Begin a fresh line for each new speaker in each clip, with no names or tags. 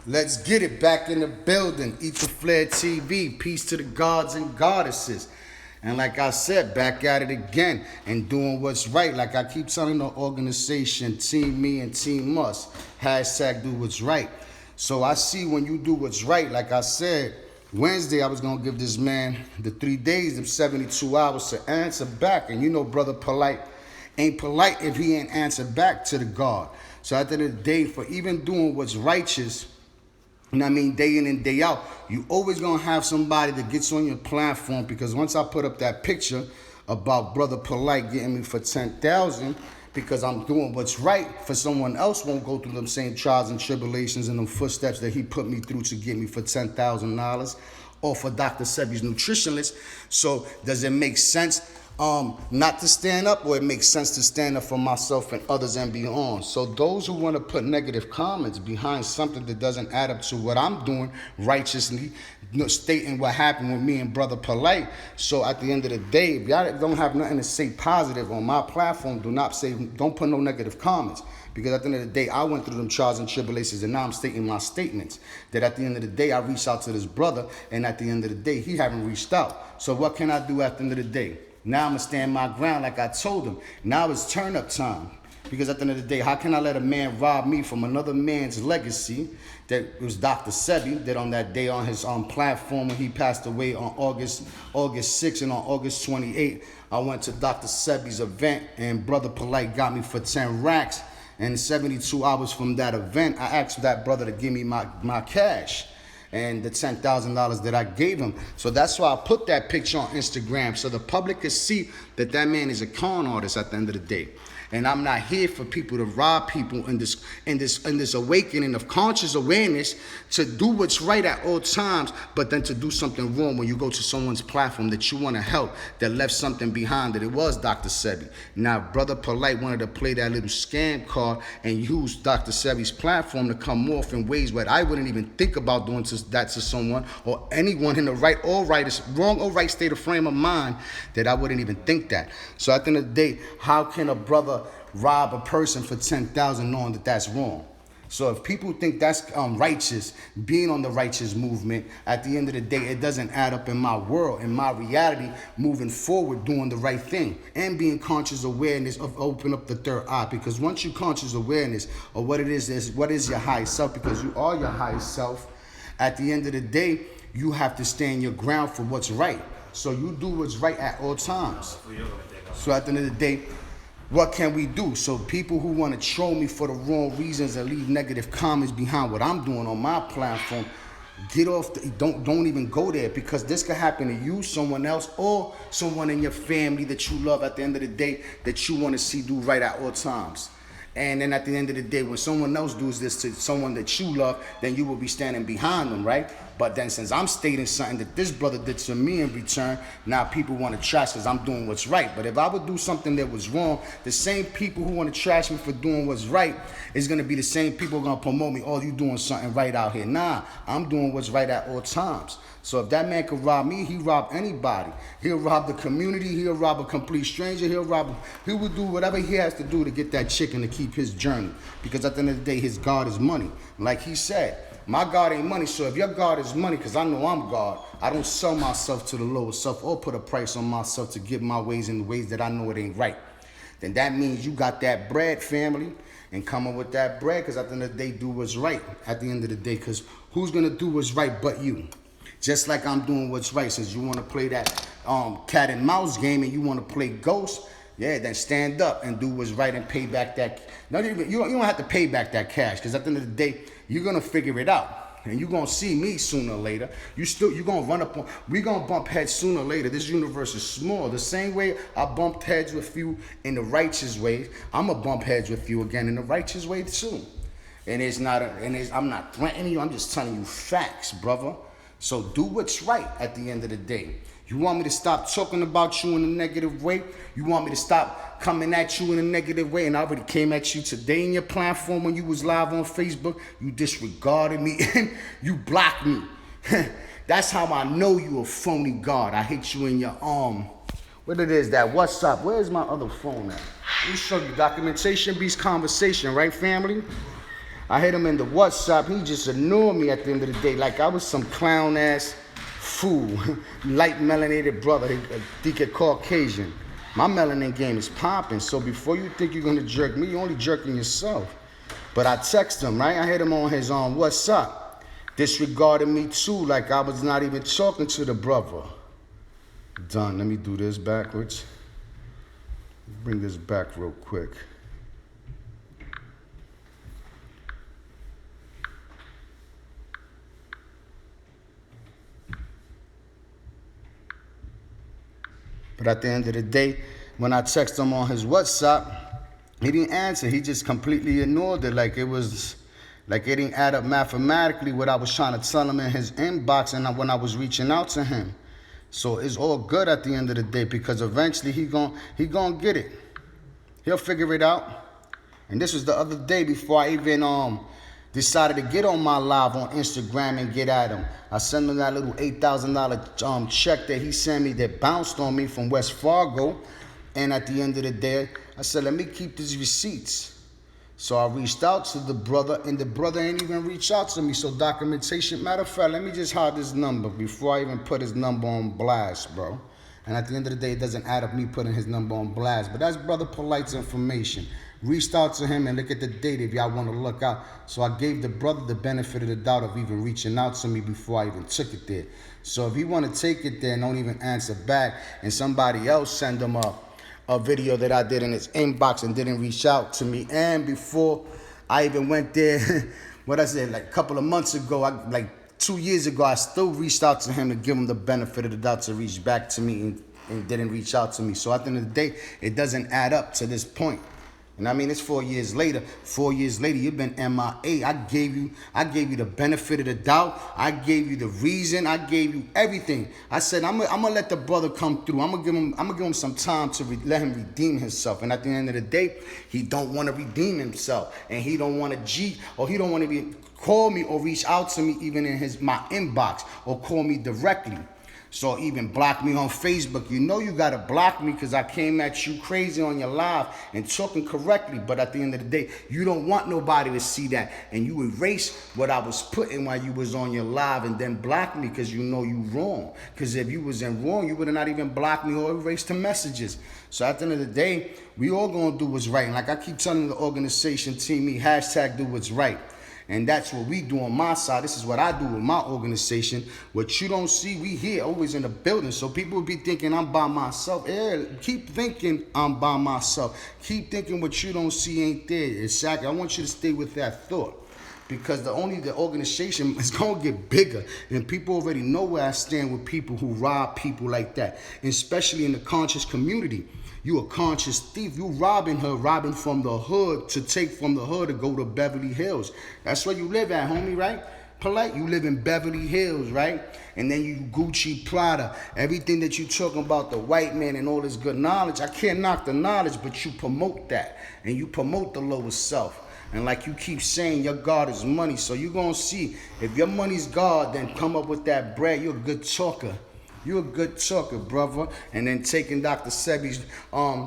Let's get it back in the building. Eat the Flair TV. Peace to the gods and goddesses. And like I said, back at it again and doing what's right. Like I keep telling the organization, Team Me and Team Us, hashtag do what's right. So I see when you do what's right, like I said, Wednesday I was going to give this man the 3 days of 72 hours to answer back. And you know Brother Polite ain't polite if he ain't answer back to the God. So at the end of the day, for even doing what's righteous, you know what I mean, day in and day out, you always gonna have somebody that gets on your platform, because once I put up that picture about Brother Polite getting me for 10,000 because I'm doing what's right, for someone else won't go through them same trials and tribulations and them footsteps that he put me through to get me for $10,000, or for Dr. Sebi's nutritionist. So does it make sense not to stand up, or it makes sense to stand up for myself and others and beyond? So those who want to put negative comments behind something that doesn't add up to what I'm doing righteously, stating what happened with me and Brother Polite. So at the end of the day, if y'all don't have nothing to say positive on my platform, don't put no negative comments. Because at the end of the day, I went through them trials and tribulations, and now I'm stating my statements. That at the end of the day, I reached out to this brother, and at the end of the day, he haven't reached out. So what can I do at the end of the day? Now I'm going to stand my ground like I told him. Now it's turn up time. Because at the end of the day, how can I let a man rob me from another man's legacy? That was Dr. Sebi, that on that day on his platform when he passed away on August 6th, and on August 28th, I went to Dr. Sebi's event, and Brother Polite got me for 10 racks. And 72 hours from that event, I asked that brother to give me my cash and the $10,000 that I gave him. So that's why I put that picture on Instagram, so the public could see that that man is a con artist at the end of the day. And I'm not here for people to rob people in this awakening of conscious awareness to do what's right at all times, but then to do something wrong when you go to someone's platform that you want to help, that left something behind, that it was Dr. Sebi. Now, Brother Polite wanted to play that little scam card and use Dr. Sebi's platform to come off in ways where I wouldn't even think about doing that to someone or anyone in the wrong or right state of frame of mind, that I wouldn't even think that. So at the end of the day, how can a brother rob a person for 10,000 knowing that that's wrong? So if people think that's righteous, being on the righteous movement, at the end of the day, it doesn't add up in my world, in my reality, moving forward, doing the right thing, and being conscious awareness of open up the third eye. Because once you conscious awareness of what it is what is your highest self, because you are your highest self, at the end of the day, you have to stand your ground for what's right. So you do what's right at all times. So at the end of the day, what can we do? So people who want to troll me for the wrong reasons and leave negative comments behind what I'm doing on my platform, get off. Don't even go there, because this could happen to you, someone else, or someone in your family that you love at the end of the day, that you want to see do right at all times. And then at the end of the day, when someone else does this to someone that you love, then you will be standing behind them, right? But then since I'm stating something that this brother did to me in return, now people want to trash because I'm doing what's right. But if I would do something that was wrong, the same people who want to trash me for doing what's right is going to be the same people going to promote me, oh, you doing something right out here. Nah, I'm doing what's right at all times. So if that man could rob me, he rob anybody. He'll rob the community. He'll rob a complete stranger. He will do whatever he has to do to get that chicken to keep his journey. Because at the end of the day, his God is money. Like he said, my God ain't money. So if your God is money, because I know I'm God, I don't sell myself to the lower self or put a price on myself to give my ways in the ways that I know it ain't right. Then that means you got that bread, family, and coming with that bread, because at the end of the day, do what's right at the end of the day, because who's going to do what's right but you? Just like I'm doing what's right. Since you want to play that cat and mouse game and you want to play ghost, yeah, then stand up and do what's right and pay back that. You don't have to pay back that cash, because at the end of the day, you're going to figure it out. And you're going to see me sooner or later. You're going to run up on, we're going to bump heads sooner or later. This universe is small. The same way I bumped heads with you in the righteous way, I'm going to bump heads with you again in the righteous way too. And I'm not threatening you. I'm just telling you facts, brother. So do what's right at the end of the day. You want me to stop talking about you in a negative way? You want me to stop coming at you in a negative way? And I already came at you today in your platform when you was live on Facebook. You disregarded me and you blocked me. That's how I know you a phony God. I hate you in your what it is, that WhatsApp. Where's my other phone at? Let me show you. Documentation beats conversation, right, family? I hit him in the WhatsApp. He just ignored me at the end of the day, like I was some clown ass fool, light melanated brother. They think it Caucasian. My melanin game is popping. So before you think you're gonna jerk me, you're only jerking yourself. But I text him, right? I hit him on his WhatsApp. Disregarded me too, like I was not even talking to the brother. Done. Let me do this backwards. Bring this back real quick. But at the end of the day, when I texted him on his WhatsApp, he didn't answer. He just completely ignored it. Like it didn't add up mathematically what I was trying to tell him in his inbox and when I was reaching out to him. So it's all good at the end of the day because eventually he gon' get it. He'll figure it out. And this was the other day before I even decided to get on my live on Instagram and get at him. I sent him that little $8,000 check that he sent me that bounced on me from West Fargo. And at the end of the day, I said, let me keep these receipts. So I reached out to the brother, and the brother ain't even reached out to me. So documentation, matter of fact, let me just hide this number before I even put his number on blast, bro. And at the end of the day, it doesn't add up me putting his number on blast. But that's Brother Polite's information. Reached out to him and look at the date if y'all want to look out. So I gave the brother the benefit of the doubt of even reaching out to me before I even took it there. So if he want to take it there and don't even answer back, and somebody else send him a video that I did in his inbox and didn't reach out to me, and before I even went there, what I said, like a couple of months ago, like 2 years ago, I still reached out to him to give him the benefit of the doubt to reach back to me and didn't reach out to me. So at the end of the day, it doesn't add up to this point. And I mean, it's 4 years later. 4 years later, you've been MIA. I gave you the benefit of the doubt. I gave you the reason. I gave you everything. I said, I'm gonna let the brother come through. I'm gonna give him some time to let him redeem himself. And at the end of the day, he don't want to redeem himself, and he don't want to or he don't want to call me or reach out to me even in my inbox or call me directly. So even block me on Facebook. You know you got to block me because I came at you crazy on your live and talking correctly. But at the end of the day, you don't want nobody to see that. And you erase what I was putting while you was on your live and then block me because you know you wrong. Because if you was in wrong, you would have not even blocked me or erased the messages. So at the end of the day, we all going to do what's right. And like I keep telling the organization team, me, hashtag do what's right. And that's what we do on my side. This is what I do with my organization. What you don't see, we here, always in the building. So people will be thinking I'm by myself. Yeah, keep thinking I'm by myself. Keep thinking what you don't see ain't there. Exactly. I want you to stay with that thought. Because the organization is going to get bigger. And people already know where I stand with people who rob people like that. And especially in the conscious community. You a conscious thief. You robbing from the hood to take from the hood to go to Beverly Hills. That's where you live at, homie, right? Polite, you live in Beverly Hills, right? And then you Gucci, Prada, everything that you talking about, the white man and all this good knowledge. I can't knock the knowledge, but you promote that. And you promote the lower self. And like you keep saying, your God is money. So you're going to see, if your money's God, then come up with that bread. You're a good talker. You're a good talker, brother. And then taking Dr. Sebi's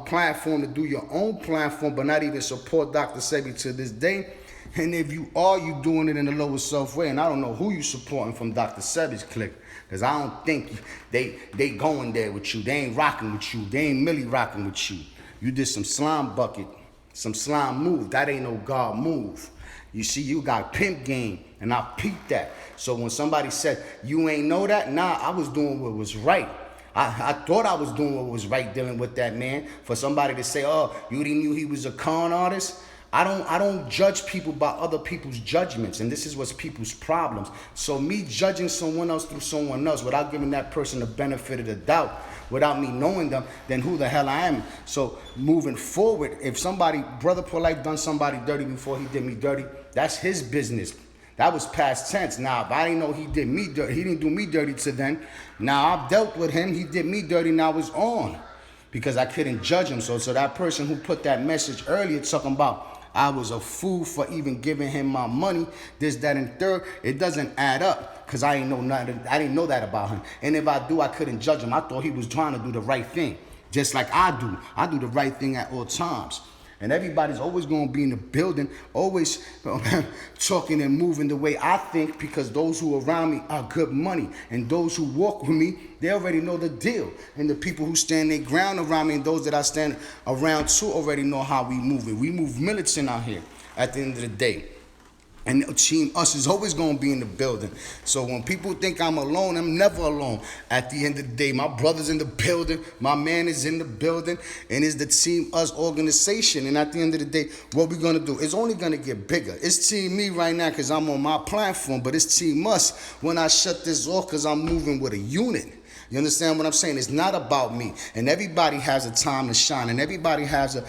platform to do your own platform, but not even support Dr. Sebi to this day. And if you are, you doing it in the lower self way. And I don't know who you supporting from Dr. Sebi's clique. Because I don't think they going there with you. They ain't rocking with you. They ain't really rocking with you. You did some slime bucket, some slime move. That ain't no God move. You see, you got pimp game, and I peeped that. So when somebody said, you ain't know that, nah, I was doing what was right. I thought I was doing what was right dealing with that man. For somebody to say, oh, you didn't knew he was a con artist? I don't judge people by other people's judgments, and this is what's people's problems. So me judging someone else through someone else without giving that person the benefit of the doubt, without me knowing them, then who the hell I am? So moving forward, if somebody, Brother Polite done somebody dirty before he did me dirty, that's his business. That was past tense. Now, if I didn't know he did me dirty, he didn't do me dirty to then. Now I've dealt with him, he did me dirty, now it's on. Because I couldn't judge him. So that person who put that message earlier talking about I was a fool for even giving him my money, this, that, and third, it doesn't add up because I didn't know that about him. And if I do, I couldn't judge him. I thought he was trying to do the right thing, just like I do. I do the right thing at all times. And everybody's always going to be in the building, always talking and moving the way I think, because those who are around me are good money. And those who walk with me, they already know the deal. And the people who stand their ground around me and those that I stand around too already know how we move it. We move militant out here at the end of the day. And Team Us is always going to be in the building. So when people think I'm alone, I'm never alone. At the end of the day, my brother's in the building. My man is in the building. And it's the Team Us organization. And at the end of the day, what we're going to do is only going to get bigger. It's Team Me right now because I'm on my platform. But it's Team Us when I shut this off because I'm moving with a unit. You understand what I'm saying? It's not about me. And everybody has a time to shine. And everybody has a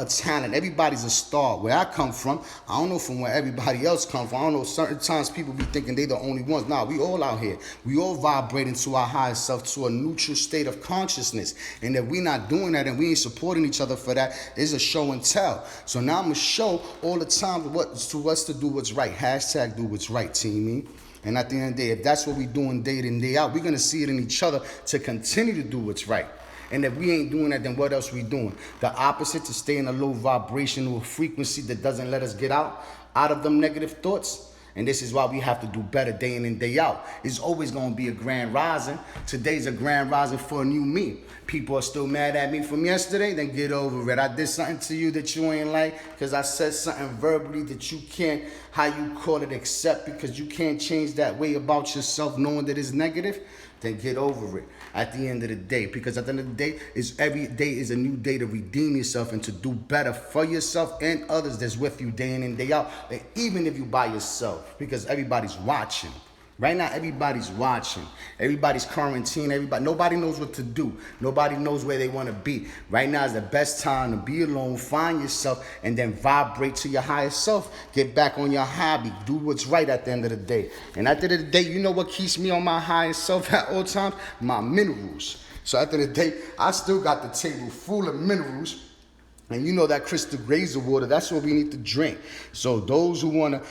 talent. Everybody's a star. Where I come from, I don't know from where everybody else comes from. I don't know, certain times people be thinking they the only ones. Nah, we all out here. We all vibrating to our higher self, to a neutral state of consciousness. And if we not doing that and we ain't supporting each other for that, it's a show and tell. So now I'm going to show all the time what's to do what's right. Hashtag do what's right, Team Me. And at the end of the day, if that's what we're doing day in, day out, we're going to see it in each other to continue to do what's right. And if we ain't doing that, then what else we doing? The opposite, to stay in a low vibrational frequency that doesn't let us get out of them negative thoughts. And this is why we have to do better day in and day out. It's always going to be a grand rising. Today's a grand rising for a new me. People are still mad at me from yesterday, then get over it. I did something to you that you ain't like because I said something verbally that you can't, how you call it, accept, because you can't change that way about yourself knowing that it's negative. Then get over it at the end of the day. Because at the end of the day, every day is a new day to redeem yourself and to do better for yourself and others that's with you day in and day out. And even if you by yourself, because everybody's watching. Right now, everybody's watching. Everybody's quarantined. Nobody knows what to do. Nobody knows where they want to be. Right now is the best time to be alone, find yourself, and then vibrate to your higher self. Get back on your hobby. Do what's right at the end of the day. And at the end of the day, you know what keeps me on my higher self at all times? My minerals. So at the end of the day, I still got the table full of minerals. And you know that crystal geyser water, that's what we need to drink. So those who want to,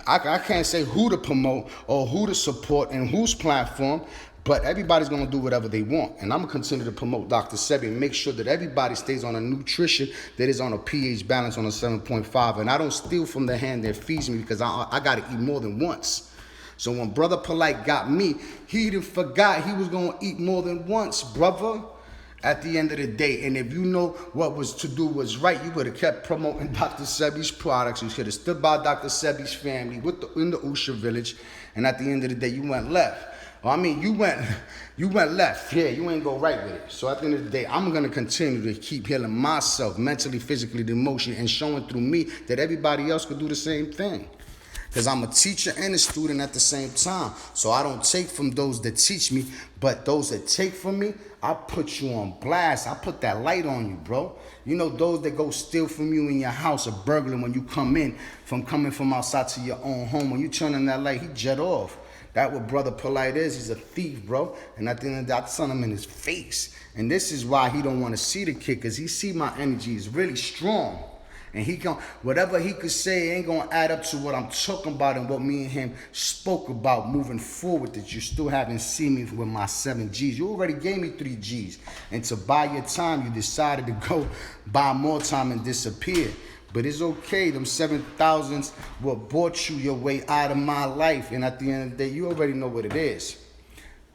I can't say who to promote or who to support and whose platform, but everybody's going to do whatever they want. And I'm going to continue to promote Dr. Sebi and make sure that everybody stays on a nutrition that is on a pH balance on a 7.5. And I don't steal from the hand that feeds me because I got to eat more than once. So when Brother Polite got me, he didn't forgot he was going to eat more than once, brother. At the end of the day, and if you know what was to do was right, you would have kept promoting Dr. Sebi's products. You should have stood by Dr. Sebi's family in the Usha village, and at the end of the day, you went left. Well, I mean, you went left. Yeah, you ain't go right with it. So at the end of the day, I'm gonna continue to keep healing myself, mentally, physically, emotionally, and showing through me that everybody else could do the same thing. Because I'm a teacher and a student at the same time. So I don't take from those that teach me, but those that take from me, I put you on blast. I put that light on you, bro. You know, those that go steal from you in your house, a burglar when you coming from outside to your own home. When you turn on that light, he jet off. That what Brother Polite is. He's a thief, bro. And at the end of the day, I tell him in his face. And this is why he don't want to see the kid, because he see my energy is really strong. And whatever he could say ain't gonna add up to what I'm talking about and what me and him spoke about moving forward, that you still haven't seen me with my 7 G's. You already gave me 3 G's. And to buy your time, you decided to go buy more time and disappear. But it's okay. Them 7,000s what brought you your way out of my life. And at the end of the day, you already know what it is.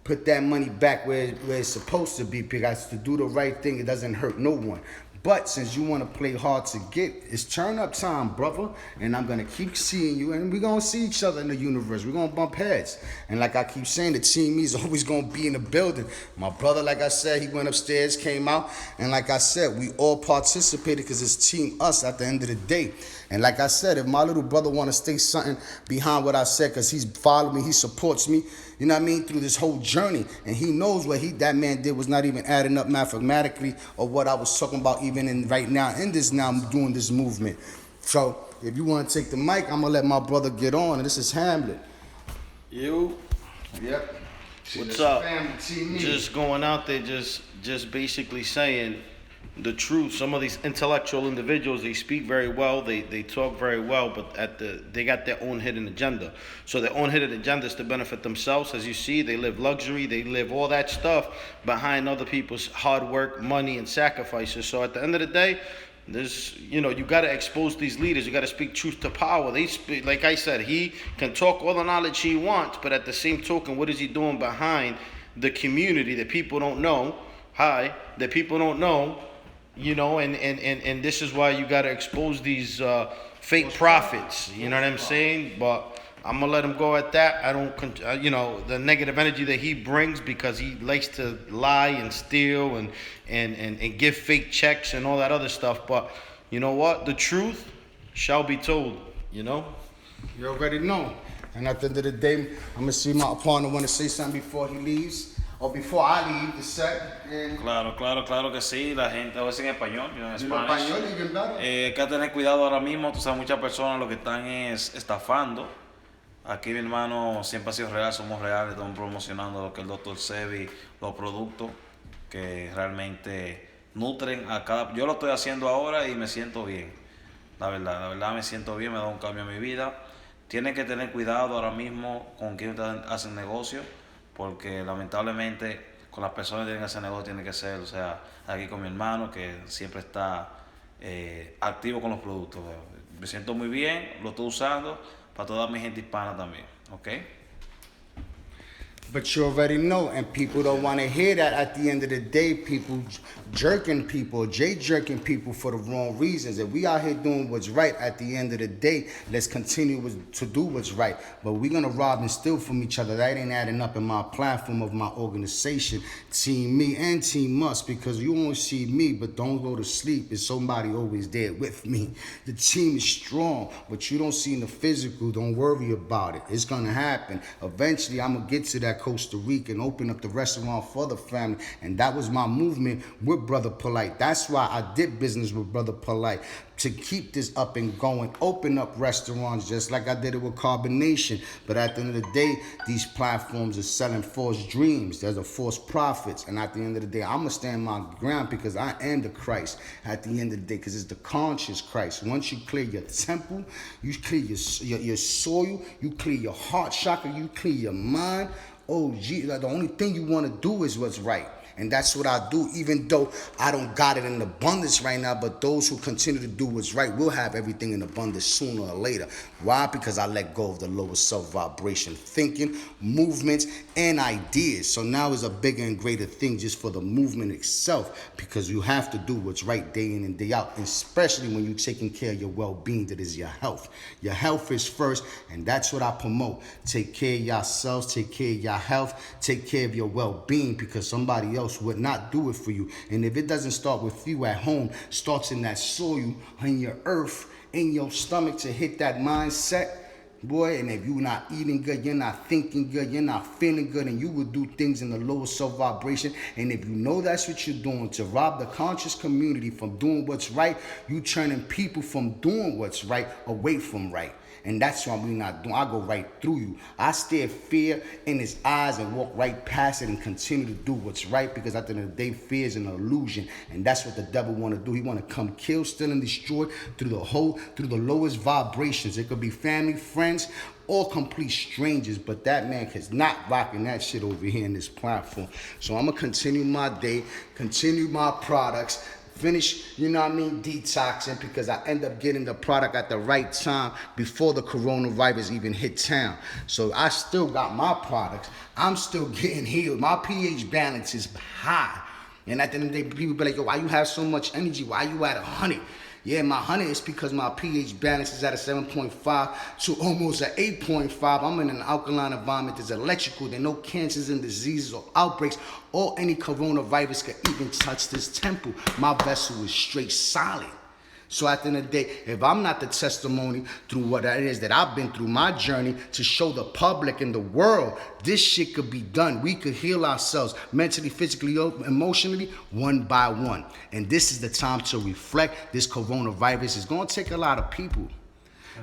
Put that money back where it's supposed to be, because to do the right thing, it doesn't hurt no one. But since you want to play hard to get, it's turn up time, brother. And I'm going to keep seeing you. And we're going to see each other in the universe. We're going to bump heads. And like I keep saying, the Team Me is always going to be in the building. My brother, like I said, he went upstairs, came out. And like I said, we all participated because it's Team Us at the end of the day. And like I said, if my little brother want to stay something behind what I said, because he's followed me, he supports me, you know what I mean, through this whole journey. And he knows what that man did was not even adding up mathematically or what I was talking about even right now in this now doing this movement. So if you want to take the mic, I'm going to let my brother get on. And this is Hamlet.
You?
Yep.
What's up? Just going out there, just basically saying the truth. Some of these intellectual individuals, they speak very well, they talk very well, but they got their own hidden agenda. So their own hidden agenda is to benefit themselves. As you see, they live luxury, they live all that stuff behind other people's hard work, money, and sacrifices. So at the end of the day, There's, you know, you got to expose these leaders. You got to speak truth to power. They speak, like I said, he can talk all the knowledge he wants, but at the same token, what is he doing behind the community that people don't know? That people don't know, you know, and this is why you got to expose these fake prophets. You know what I'm saying? But I'm gonna let him go at that. I don't, you know, the negative energy that he brings, because he likes to lie and steal and give fake checks and all that other stuff. But you know what? The truth shall be told. You know.
You already know. And at the end of the day, I'm gonna see my partner want to say something before he leaves, or before I leave the set. And
Claro que sí, la gente a veces en español, yo en Spanish.
español, even better.
Hay que tener cuidado ahora mismo, tú sabes, muchas personas lo que están es estafando. Aquí mi hermano siempre ha sido real, somos reales, estamos promocionando lo que es el Dr. Sebi, los productos que realmente nutren a cada... Yo lo estoy haciendo ahora y me siento bien, la verdad me siento bien, me da un cambio en mi vida. Tienen que tener cuidado ahora mismo con quien ustedes hacen negocio, porque lamentablemente con las personas que tienen que hacer negocio tiene que ser, o sea, aquí con mi hermano que siempre está activo con los productos. Me siento muy bien, lo estoy usando para toda mi gente hispana también, ¿ok?
But you already know, and people don't want to hear that. At the end of the day, people jerking people, jerking people for the wrong reasons. If we out here doing what's right, at the end of the day, let's continue to do what's right. But we're going to rob and steal from each other. That ain't adding up in my platform of my organization, Team Me and Team Us, because you won't see me, but don't go to sleep. There's somebody always there with me. The team is strong, but you don't see in the physical. Don't worry about it. It's going to happen. Eventually, I'm going to get to that Costa Rica and open up the restaurant for the family. And that was my movement with Brother Polite. That's why I did business with Brother Polite, to keep this up and going, open up restaurants just like I did it with Carbonation. But at the end of the day, these platforms are selling false dreams. There's a false prophets. And at the end of the day, I'm going to stand my ground, because I am the Christ at the end of the day, because it's the conscious Christ. Once you clear your temple, you clear your soil, you clear your heart chakra, you clear your mind. Oh, gee, like the only thing you want to do is what's right. And that's what I do, even though I don't got it in abundance right now. But those who continue to do what's right will have everything in abundance sooner or later. Why? Because I let go of the lower self-vibration thinking, movements, and ideas. So now is a bigger and greater thing just for the movement itself, because you have to do what's right day in and day out, especially when you're taking care of your well-being, that is your health. Your health is first, and that's what I promote. Take care of yourselves, take care of your health, take care of your well-being, because somebody else would not do it for you. And if it doesn't start with you at home, starts in that soil, in your earth, in your stomach, to hit that mindset, boy, and if you're not eating good, you're not thinking good, you're not feeling good, and you will do things in the lower self-vibration. And if you know that's what you're doing, to rob the conscious community from doing what's right, you turning people from doing what's right away from right. And that's why we're not doing. I go right through you. I stare fear in his eyes and walk right past it and continue to do what's right, because at the end of the day, fear is an illusion. And that's what the devil want to do. He want to come kill, steal, and destroy through the lowest vibrations. It could be family, friends, or complete strangers, but that man is not rocking that shit over here in this platform. So I'm going to continue my day, continue my products, finish, you know what I mean, detoxing, because I end up getting the product at the right time before the coronavirus even hit town. So I still got my products. I'm still getting healed. My pH balance is high. And at the end of the day, people be like, yo, why you have so much energy? Why you at 100? Yeah, my 100 is because my pH balance is at a 7.5 to almost an 8.5. I'm in an alkaline environment. There's electrical. There are no cancers and diseases or outbreaks, or any coronavirus could even touch this temple. My vessel is straight solid. So at the end of the day, if I'm not the testimony through what it is that I've been through, my journey, to show the public and the world, this shit could be done. We could heal ourselves mentally, physically, emotionally, one by one. And this is the time to reflect. This coronavirus is going to take a lot of people.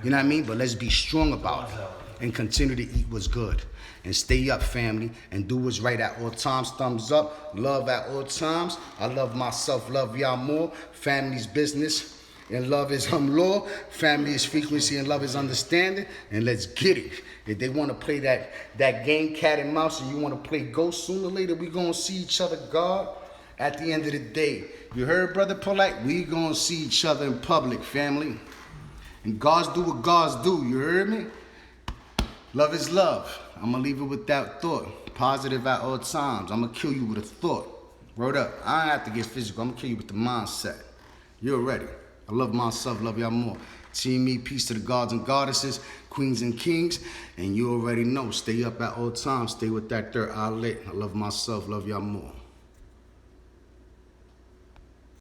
You know what I mean? But let's be strong about it and continue to eat what's good. And stay up, family, and do what's right at all times. Thumbs up, love at all times. I love myself, love y'all more. Family's business. And love is law, family is frequency, and love is understanding. And let's get it. If they want to play that game cat and mouse, and you want to play ghost, sooner or later we going to see each other, God. At the end of the day, you heard, Brother Polite? We gonna see each other in public, family. And God's do what God's do, you heard me? Love is love. I'm gonna leave it with that thought. Positive at all times. I'm gonna kill you with a thought. Word up. I don't have to get physical. I'm gonna kill you with the mindset. You're ready. I love myself, love y'all more. Team me, peace to the gods and goddesses, queens and kings. And you already know, stay up at all times. Stay with that third eye lit. I love myself, love y'all more.